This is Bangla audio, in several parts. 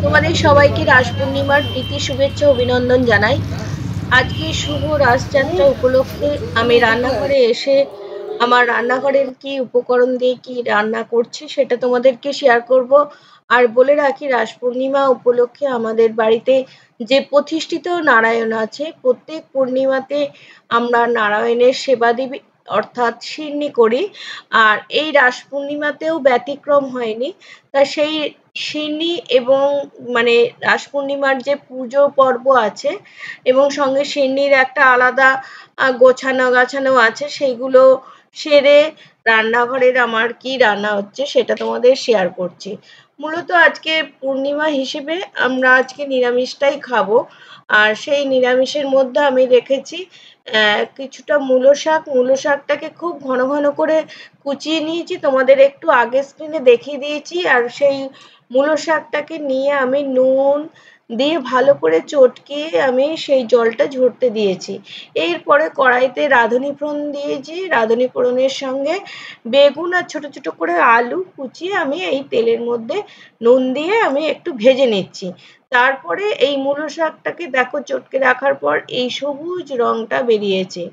তোমাদের সবাইকে রাস পূর্ণিমার প্রীতি শুভেচ্ছা অভিনন্দন জানাই। আজকে শুভ রাসযাত্রা উপলক্ষে আমি রান্নাঘরে এসে আমার রান্নাঘরের কি উপকরণ দিয়ে কি রান্না করছি সেটা তোমাদেরকে শেয়ার করব। আর বলে রাখি, রাস পূর্ণিমা উপলক্ষে আমাদের বাড়িতে যে প্রতিষ্ঠিত নারায়ণ আছে, প্রত্যেক পূর্ণিমাতে আমরা নারায়ণের সেবা দিবি অর্থাৎ সিন্নি করি। আর এই রাস পূর্ণিমাতেও ব্যতিক্রম হয়নি। তা সেই সিন্নি এবং মানে রাস পূর্ণিমার যে পুজো পর্ব আছে এবং সঙ্গে সিন্নির একটা আলাদা গোছানো গাছানো আছে, সেইগুলো সেরে রান্নাঘরের আমার কি রান্না হচ্ছে সেটা তোমাদের শেয়ার করছি। মূলত আজকে পূর্ণিমা হিসেবে আমরা আজকে নিরামিষটাই খাবো। আর সেই নিরামিষের মধ্যে আমি রেখেছি কিছুটা মূলো শাক। মূলো শাকটাকে খুব ঘন ঘন করে কুচিয়ে নিয়েছি, তোমাদের একটু আগে স্ক্রিনে দেখিয়ে দিয়েছি। আর সেই মূলো শাকটাকে নিয়ে আমি নুন দিয়ে ভালো করে চটকিয়ে আমি সেই জলটা ঝরতে দিয়েছি। এরপরে কড়াইতে রাঁধুনি ফোড়ন দিয়েছি। রাঁধুনি ফোড়নের সঙ্গে বেগুন আর ছোট ছোট করে আলু কুচিয়ে আমি এই তেলের মধ্যে নুন দিয়ে আমি একটু ভেজে নিচ্ছি। তারপরে এই মূলো শাকটাকে দেখো চটকে রাখার পর এই সবুজ রংটা বেরিয়েছে।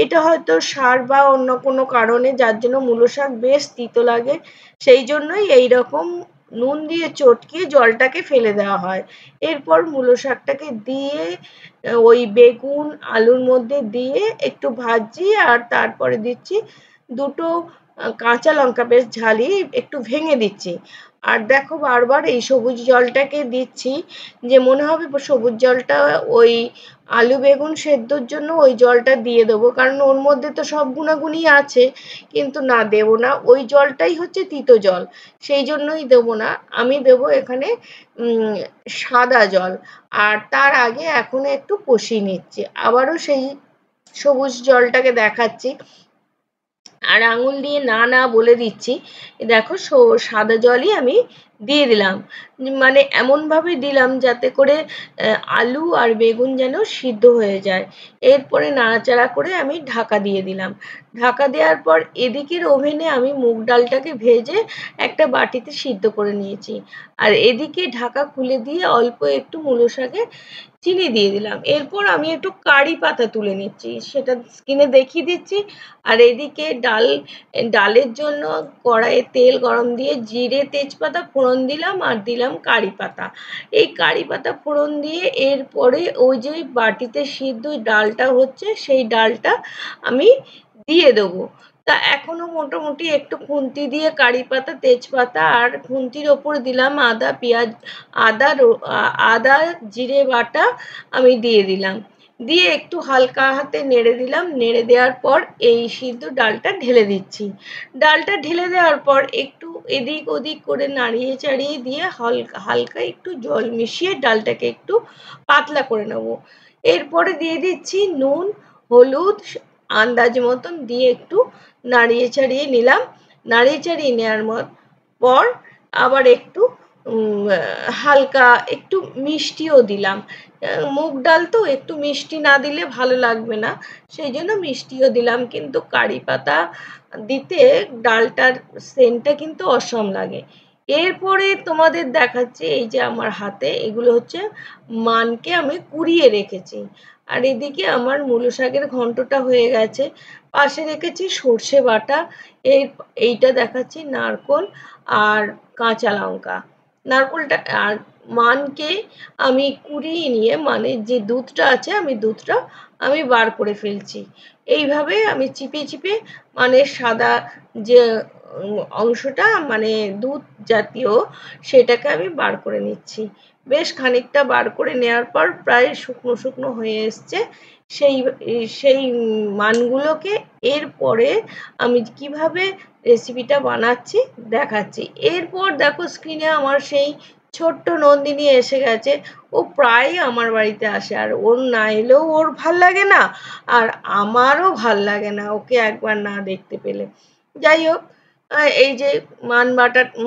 এটা হয়তো সার বা অন্য কোনো কারণে যার জন্য মূলো শাক বেশ তিতো লাগে, সেই জন্যই এইরকম নুন দিয়ে চটকিয়ে জলটাকে ফেলে দেওয়া হয়। এরপর মূলো শাকটাকে দিয়ে ওই বেগুন আলুর মধ্যে দিয়ে একটু ভাজছি। আর তারপরে দিচ্ছি দুটো কাঁচা লঙ্কা, বেশ ঝালি একটু ভেঙে দিচ্ছি। আর দেখো বারবার এই সবুজ জলটাকে দিচ্ছি, যে মনে হবে সবুজ জলটা ওই আলু বেগুন সেদ্ধর জন্য ওই জলটা দিয়ে দেবো, কারণ ওর মধ্যে তো সব গুণাগুণই আছে। কিন্তু না, দেবো না, ওই জলটাই হচ্ছে তিতো জল, সেই জন্যই দেবো না। আমি দেবো এখানে সাদা জল। আর তার আগে এখন একটু কষিয়ে নিচ্ছি, আবারও সেই সবুজ জলটাকে দেখাচ্ছি আর আঙুল দিয়ে না না বলে দিচ্ছি। দেখো সাদা জলই আমি দিয়ে দিলাম, মানে এমনভাবে দিলাম যাতে করে আলু আর বেগুন যেন সিদ্ধ হয়ে যায়। এরপরে নাড়াচাড়া করে আমি ঢাকা দিয়ে দিলাম। ঢাকা দেওয়ার পর এদিকের ওভেনে আমি মুগ ডালটাকে ভেজে একটা বাটিতে সিদ্ধ করে নিয়েছি। আর এদিকে ঢাকা খুলে দিয়ে অল্প একটু মূলো শাকে চিনি দিয়ে দিলাম। এরপর আমি একটু কারি পাতা তুলে নিচ্ছি, সেটা স্ক্রিনে দেখিয়ে দিচ্ছি। আর এদিকে ডালের জন্য কড়াইয়ে তেল গরম দিয়ে জিরে তেজপাতা ফোড়ন দিলাম আর দিলাম কারি পাতা। এই কারি পাতা ফোড়ন দিয়ে এরপরে ওই যে বাটিতে সিদ্ধ ডালটা হচ্ছে সেই ডালটা আমি দিয়ে দেবো। তা এখনো মোটামুটি একটু খুন্তি দিয়ে কারি পাতা তেজপাতা আর খুন্তির ওপর দিলাম আদা পেঁয়াজ, আদা জিরে বাটা আমি দিয়ে দিলাম। দিয়ে একটু হালকা হাতে নেড়ে দিলাম। নেড়ে দেওয়ার পর এই সিদ্ধ ডালটা ঢেলে দিচ্ছি। ডালটা ঢেলে দেওয়ার পর একটু এদিক ওদিক করে নাড়িয়ে চাড়িয়ে দিয়ে হালকা হালকা একটু জল মিশিয়ে ডালটাকে একটু পাতলা করে নেব। এরপরে দিয়ে দিচ্ছি নুন হলুদ আন্দাজ মতন দিয়ে একটু নাড়িয়ে চাড়িয়ে নিলাম। নাড়িয়ে চাড়িয়ে নেওয়ার পর আবার একটু হালকা একটু মিষ্টিও দিলাম। মুগ ডাল তো একটু মিষ্টি না দিলে ভালো লাগবে না, সেই জন্য মিষ্টিও দিলাম। কিন্তু কারি পাতা দিতে ডালটার সেন্টটা কিন্তু অসম লাগে। এরপরে তোমাদের দেখাচ্ছি এই যে আমার হাতে এগুলো হচ্ছে মানকে আমি কুড়িয়ে রেখেছি। আর এদিকে আমার মূলো শাকের ঘন্টটা হয়ে গেছে। পাশে রেখেছি সর্ষে বাটা। এইটা দেখাচ্ছি নারকোল আর কাঁচা লঙ্কা। নারকোলটা আর মানকে আমি কুড়িয়ে নিয়ে মানে যে দুধটা আছে দুধটা আমি বার করে ফেলছি। এইভাবে আমি চিপে চিপে মানে সাদা যে অংশটা মানে দুধ জাতীয় সেটাকে আমি বার করে নিচ্ছি। বেশ খানিকটা বার করে নেওয়ার পর প্রায় শুকনো শুকনো হয়ে এসছে। সেই সেই মানগুলোকে এরপরে আমি কিভাবে রেসিপিটা বানাচ্ছি দেখাচ্ছি। এরপর দেখো স্ক্রিনে আমার সেই ছোট্ট নন্দিনী এসে গেছে। ও প্রায় আমার বাড়িতে আসে, আর ওর না এলেও ওর ভাল লাগে না, আর আমারও ভাল লাগে না ওকে একবার না দেখতে পেলে। যাই হোক, এই যে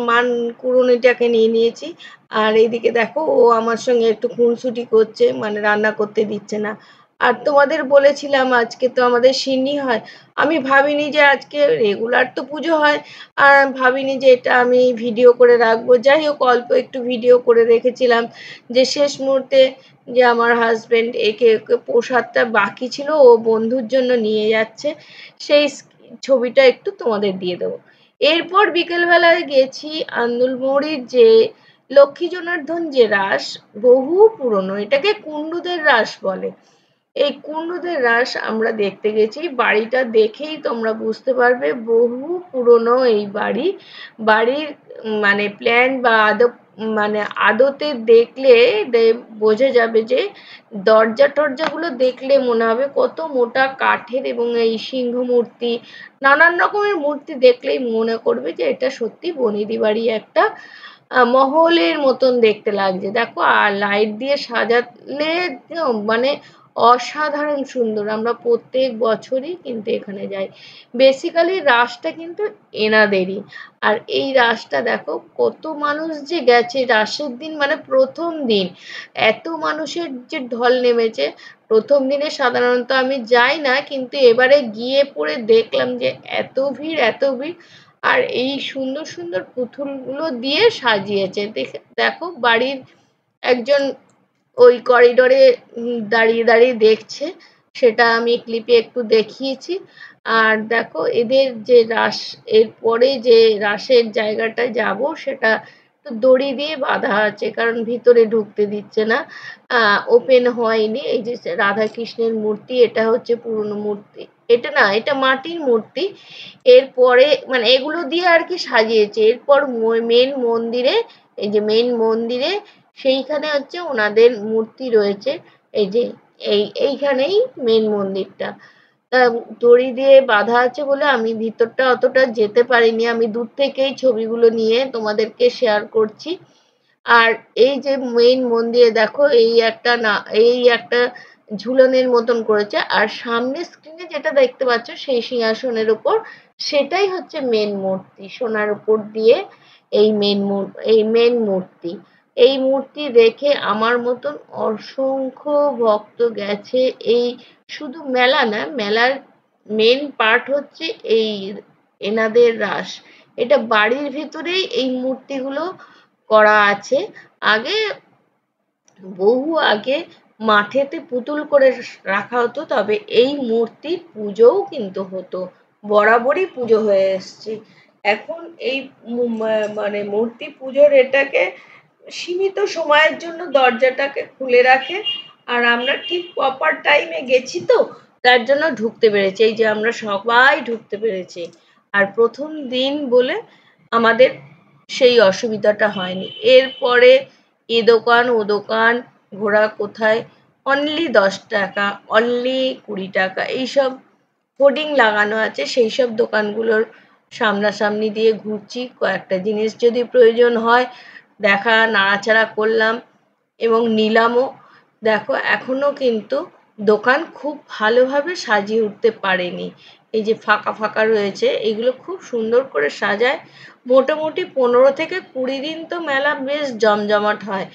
মান কুড়ুনিটাকে নিয়ে নিয়েছি। আর এইদিকে দেখো ও আমার সঙ্গে একটু খুনসুটি করছে, মানে রান্না করতে দিচ্ছে না। আর তোমাদের বলেছিলাম আজকে তো আমাদের সিন্নি হয়। আমি ভাবিনি যে আজকে রেগুলার তো পুজো হয়, আর ভাবিনি যে এটা আমি ভিডিও করে রাখবো। যাই হোক, অল্প একটু ভিডিও করে রেখেছিলাম যে শেষ মুহূর্তে যে আমার হাজবেন্ড একে প্রসাদটা বাকি ছিল, ও বন্ধুর জন্য নিয়ে যাচ্ছে, সেই ছবিটা একটু তোমাদের দিয়ে দেবো। এরপর বিকেলবেলায় গেছি আন্দুলমোড়ির যে লক্ষ্মী জনার্দন যে রাস, বহু পুরনো, এটাকে কুন্ডুদের রাস বলে। এই কুন্ডুদের রাস আমরা দেখতে গেছি। বাড়িটা দেখেই তোমরা বুঝতে পারবে বহু পুরনো এই বাড়ি। বাড়ির মানে প্ল্যান বা মানে আদতে দেখলে বোঝা যাবে যে দরজা টরজাগুলো দেখলে মনে হবে কত মোটা কাঠের, এবং এই সিংহ মূর্তি, নানান রকমের মূর্তি দেখলেই মনে করবে যে এটা সত্যি বনেদি বাড়ি একটা মহলের মতন দেখতে লাগছে। দেখো, আর লাইট দিয়ে সাজালে মানে অসাধারণ সুন্দর। আমরা প্রত্যেক বছরই কিন্তু এখানে যাই। বেসিক্যালি রাসটা কিন্তু এনাদেরই। আর এই রাসটা দেখো কত মানুষ যে গেছে রাসের দিন, মানে প্রথম দিন এত মানুষের যে ঢল নেমেছে। প্রথম দিনে সাধারণত আমি যাই না, কিন্তু এবারে গিয়ে পরে দেখলাম যে এত ভিড়, এত ভিড়। আর এই সুন্দর সুন্দর পুতুলগুলো দিয়ে সাজিয়েছে। দেখো বাড়ির একজন ওই করিডোরে দাঁড়িয়ে দাঁড়িয়ে দেখছে, সেটা আমি ক্লিপে একটু দেখিয়েছি। আর দেখো এদের যে রাস, এরপরে যে রাসের জায়গাটায় যাব সেটা তো দড়ি দিয়ে বাঁধা আছে, কারণ ভিতরে ঢুকতে দিচ্ছে না, ওপেন হয়নি। এই যে রাধা কৃষ্ণের মূর্তি, এটা হচ্ছে পুরনো মূর্তি, এটা না, এটা মাটির মূর্তি। এরপরে মানে এগুলো দিয়ে আর কি সাজিয়েছে। এরপর মেন মন্দিরে, এই যে মেন মন্দিরে সেইখানে হচ্ছে ওনাদের মূর্তি রয়েছে। এই যে এইখানেই মেন মন্দিরটা। তা দড়ি দিয়ে বাঁধা আছে বলে আমি ভিতরটা অতটা যেতে পারিনি, আমি দূর থেকেই ছবিগুলো নিয়ে তোমাদেরকে শেয়ার করছি। আর এই যে মেইন মন্দিরে দেখো এই একটা না, এই একটা ঝুলনের মতন করেছে, আর সামনে স্ক্রিনে যেটা দেখতে পাচ্ছ সেই সিংহাসনের উপর, সেটাই হচ্ছে মেন মূর্তি, সোনার উপর দিয়ে এই মেন মূর্তি। এই মূর্তি দেখে আমার মতন অসংখ্য ভক্ত গেছে। এই শুধু মেলা না, মেলার মেন পার্ট হচ্ছে এই এনাদের রাস। এটা বাড়ির ভিতরেই এই মূর্তিগুলো করা আছে। আগে, বহু আগে মাঠেতে পুতুল করে রাখা হতো, তবে এই মূর্তির পুজোও কিন্তু হতো, বরাবরই পুজো হয়ে এসছে। এখন এই মানে মূর্তি পুজোর এটাকে সীমিত সময়ের জন্য দরজাটাকে খুলে রাখে। আর আমরা ঠিক প্রপার টাইমে গেছি তো, তার জন্য ঢুকতে পেরেছি। এই যে আমরা সবাই ঢুকতে পেরেছি। আর প্রথম দিন বলে আমাদের সেই অসুবিধাটা হয়নি। এরপরে এ দোকান ও দোকান ঘোরা, কোথায় অনলি 10 টাকা, অনলি 20 টাকা, এইসব হোর্ডিং লাগানো আছে, সেই সব দোকানগুলোর সামনাসামনি দিয়ে ঘুরছি। কয়েকটা জিনিস যদি প্রয়োজন হয় দেখা, নাড়াচাড়া করলাম এবং নিলামও। দেখো এখনো কিন্তু দোকান খুব ভালোভাবে সাজিয়ে উঠতে পারেনি। এই যে ফাঁকা ফাঁকা রয়েছে, এগুলো খুব সুন্দর করে সাজায়। মোটামুটি 15 থেকে 20 দিন তো মেলা বেশ জমজমাট হয়।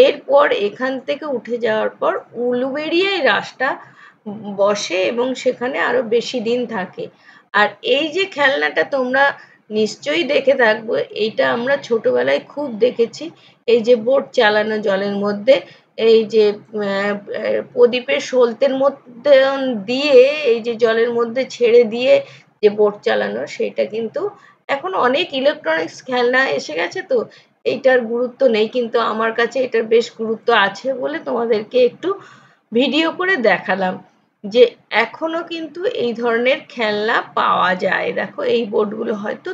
এরপর এখান থেকে উঠে যাওয়ার পর উলুবেড়িয়ায় রাসটা বসে এবং সেখানে আরো বেশি দিন থাকে। আর এই যে খেলনাটা তোমরা নিশ্চয়ই দেখে থাকবে, এইটা আমরা ছোটবেলায় খুব দেখেছি। এই যে বোট চালানো জলের মধ্যে, এই যে প্রদীপের সলতের মধ্যে দিয়ে এই যে জলের মধ্যে ছেড়ে দিয়ে যে বোট চালানো, সেটা কিন্তু এখন অনেক ইলেকট্রনিক্স খেলনা এসে গেছে, তো এইটার গুরুত্ব নেই, কিন্তু আমার কাছে এটার বেশ গুরুত্ব আছে বলে তোমাদেরকে একটু ভিডিও করে দেখালাম যে এখনো কিন্তু এই ধরনের খেলনা পাওয়া যায়। দেখো এই বোর্ডগুলো হয়তো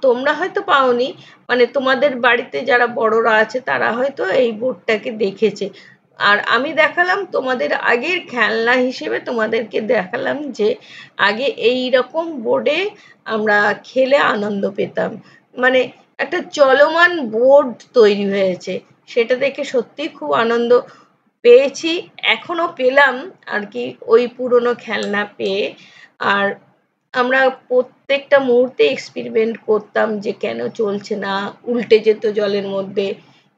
তোমরা হয়তো পাওনি, মানে তোমাদের বাড়িতে যারা বড়রা আছে তারা হয়তো এই বোর্ডটাকে দেখেছে। আর আমি দেখালাম তোমাদের আগের খেলনা হিসেবে, তোমাদেরকে দেখালাম যে আগে এই রকম বোর্ডে আমরা খেলে আনন্দ পেতাম। মানে একটা চলমান বোর্ড তৈরি হয়েছে, সেটা দেখে সত্যি খুব আনন্দ পেয়েছি, এখনো পেলাম আর কি ওই পুরনো খেলনা পেয়ে। আর আমরা প্রত্যেকটা মুহূর্তে এক্সপেরিমেন্ট করতাম যে কেন চলছে না, উল্টে যেত জলের মধ্যে,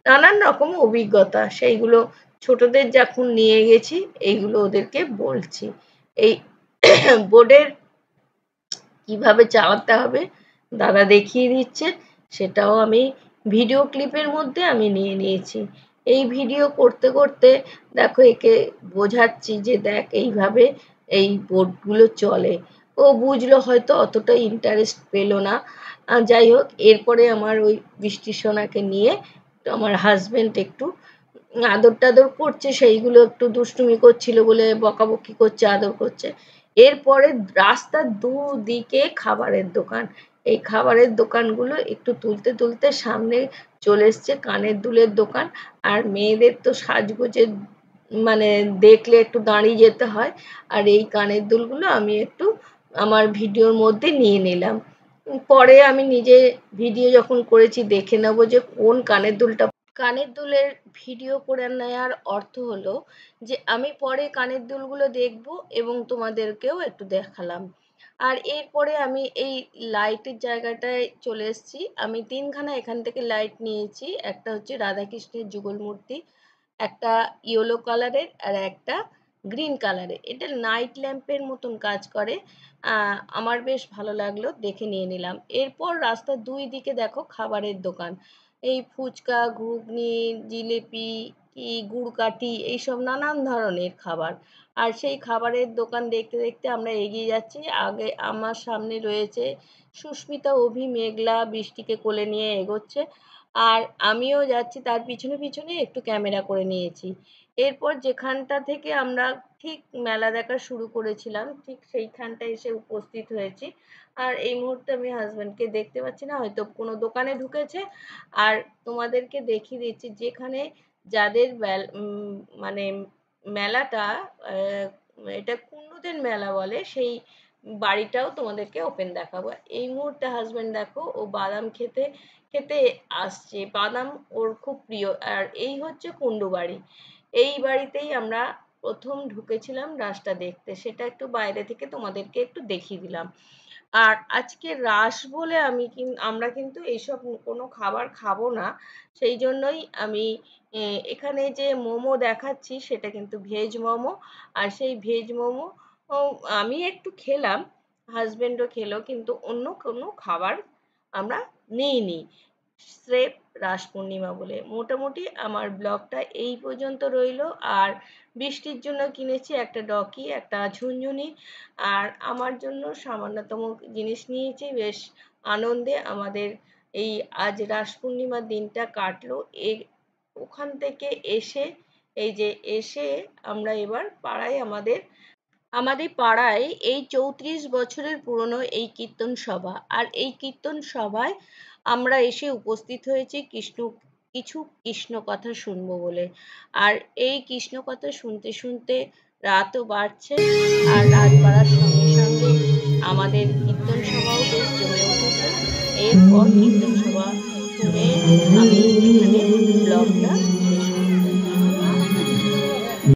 নানান রকম অভিজ্ঞতা সেইগুলো ছোটদের যখন নিয়ে গেছি এইগুলো ওদেরকে বলছি। এই বোর্ডের কিভাবে চালাতে হবে দাদা দেখিয়ে দিচ্ছে, সেটাও আমি ভিডিও ক্লিপের মধ্যে আমি নিয়ে নিয়েছি। এই ভিডিও করতে করতে দেখো একে বোঝাচ্ছি যে দেখ এইভাবে এই বোর্ডগুলো চলে। ও বুঝলো হয়তো, অতটা ইন্টারেস্ট পেলো না। যাই হোক, এরপরে আমার ওই বৃষ্টি সোনাকে নিয়ে আমার হাজবেন্ড একটু আদর টাদর করছে, সেইগুলো একটু দুষ্টুমি করছিল বলে বকাবকি করছে, আদর করছে। এরপরে রাস্তার দুদিকে খাবারের দোকান, এই খাবারের দোকানগুলো একটু তুলতে তুলতে সামনে চলে এসছে কানের দুলের দোকান। আর মেয়েদের তো সাজগোজের মানে দেখলে একটু দাঁড়িয়ে যেতে হয়, আর এই কানের দুলগুলো আমি একটু আমার ভিডিওর মধ্যে নিয়ে নিলাম। পরে আমি নিজে ভিডিও যখন করেছি দেখে নেব যে কোন কানের দুলটা। কানের দুলের ভিডিও করে নেওয়ার অর্থ হলো যে আমি পরে কানের দুলগুলো দেখব এবং তোমাদেরকেও একটু দেখালাম। আর এরপরে আমি এই লাইটের জায়গাটায় চলে এসেছি। আমি তিনখানা এখান থেকে লাইট নিয়েছি, একটা হচ্ছে রাধাকৃষ্ণের যুগল মূর্তি, একটা ইয়েলো কালারের আর একটা গ্রিন কালারের। এটা নাইট ল্যাম্পের মতন কাজ করে। আমার বেশ ভালো লাগলো, দেখে নিয়ে নিলাম। এরপর রাস্তার দুই দিকে দেখো খাবারের দোকান, এই ফুচকা, ঘুগনি, জিলিপি, কি গুড়কাঠি, এইসব নানান ধরনের খাবার। আর সেই খাবারের দোকান দেখতে দেখতে আমরা এগিয়ে যাচ্ছি। আগে আমার সামনে রয়েছে সুস্মিতা, অভি, মেঘলা বৃষ্টিকে কোলে নিয়ে এগোচ্ছে, আর আমিও যাচ্ছি তার পিছনে পিছনে, একটু ক্যামেরা করে নিয়েছি। এরপর যেখানটা থেকে আমরা ঠিক মেলা দেখা শুরু করেছিলাম ঠিক সেইখানটায় এসে উপস্থিত হয়েছি। আর এই মুহূর্তে আমি হাজবেন্ডকে দেখতে পাচ্ছি না, হয়তো কোনো দোকানে ঢুকেছে। আর তোমাদেরকে দেখিয়ে দিচ্ছি যেখানে যাদের মানে মেলাটা, এটা কুন্নুদের মেলা বলে, সেই বাড়িটাও তোমাদেরকে ওপেন দেখাবো। এই মুহূর্তে হাজবেন্ড দেখো ও বাদাম খেতে খেতে আসছে, বাদাম ওর খুব প্রিয়। আর এই হচ্ছে কুন্ডু বাড়ি। এই বাড়িতেই আমরা প্রথম ঢুকেছিলাম রাসটা দেখতে, সেটা একটু বাইরে থেকে তোমাদেরকে একটু দেখিয়ে দিলাম। আর আজকে রাস বলে আমরা কিন্তু এইসব কোনো খাবার খাবো না, সেই জন্যই আমি এখানে যে মোমো দেখাচ্ছি সেটা কিন্তু ভেজ মোমো। আর সেই ভেজ মোমো আমি একটু খেলাম, হাজবেন্ডও খেলো, কিন্তু অন্য কোনো খাবার আমরা নিইনি, স্রেফ রাস পূর্ণিমা বলে। মোটামুটি আমার ব্লগটা এই পর্যন্ত রইলো। আর বৃষ্টির জন্য কিনেছি একটা ডকি, একটা ঝুনঝুনি, আর আমার জন্য সামান্যতম জিনিস নিয়েছি। বেশ আনন্দে আমাদের এই আজ রাস পূর্ণিমার দিনটা কাটলো। ওখান থেকে এসে, এই যে এসে আমরা এবার পাড়ায় আমাদের পাড়ায় এই 34 বছরের পুরনো এই কীর্তন সভা, আর এই কীর্তন সভায় আমরা এসে উপস্থিত হয়েছি কিছু কৃষ্ণ কথা শুনবো বলে। আর এই কৃষ্ণ কথা শুনতে শুনতে রাতও বাড়ছে, আর রাত বাড়ার সঙ্গে সঙ্গে আমাদের কীর্তন সভাও বেশ জমে উঠেছে। এরপর কীর্তন সভা শুনে আমি এখানে ব্লগটা